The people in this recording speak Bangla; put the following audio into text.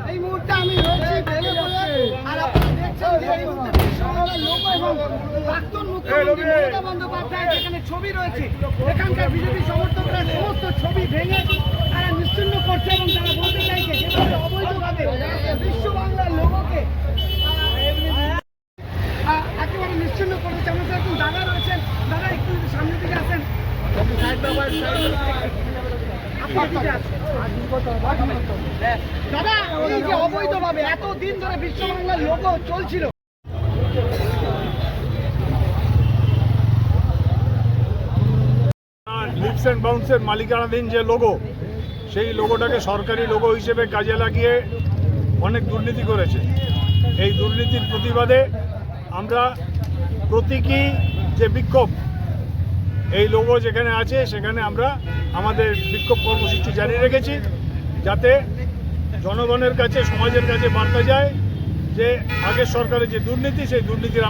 এই মুহূর্তে আমি রয়েছি ভেঙে পড়ে আর আপনারা দেখছেন যে এই মুহূর্তে বিশ্ববাংলার লোক এবং প্রাক্তন মুখ্যমন্ত্রী মমতা বন্দ্যোপাধ্যায়ের যেখানে ছবি রয়েছে এখানকার বিজেপি সমর্থকরা সমস্ত ছবি ভেঙে তারা নিশ্চিহ্ন করছে এবং তারা বলতে চাইছে যেভাবে অবৈধভাবে বিশ্ববাংলার লোককে একেবারে নিশ্চিহ্ন করেছে। আমাদের এখন দাদা রয়েছেন, দাদা একটু সামনের দিকে আসেন। দাদা এই যে অবৈধভাবে এতদিন ধরে বিশ্ববাংলার লোগো চলছিল, লিপস অ্যান্ড বাউন্সের মালিকানাধীন যে লোগো, সেই লোগোটাকে সরকারি লোগো হিসেবে কাজে লাগিয়ে অনেক দুর্নীতি করেছে। এই দুর্নীতির প্রতিবাদে আমরা প্রতীকী যে বিক্ষোভ, এই লোগো যেখানে আছে সেখানে আমরা আমাদের বিক্ষোভ কর্মসূচি জারি রেখেছি, যাতে জনগণের কাছে, সমাজের কাছে বার্তা যায় যে আগের সরকারের যে দুর্নীতি, সেই দুর্নীতির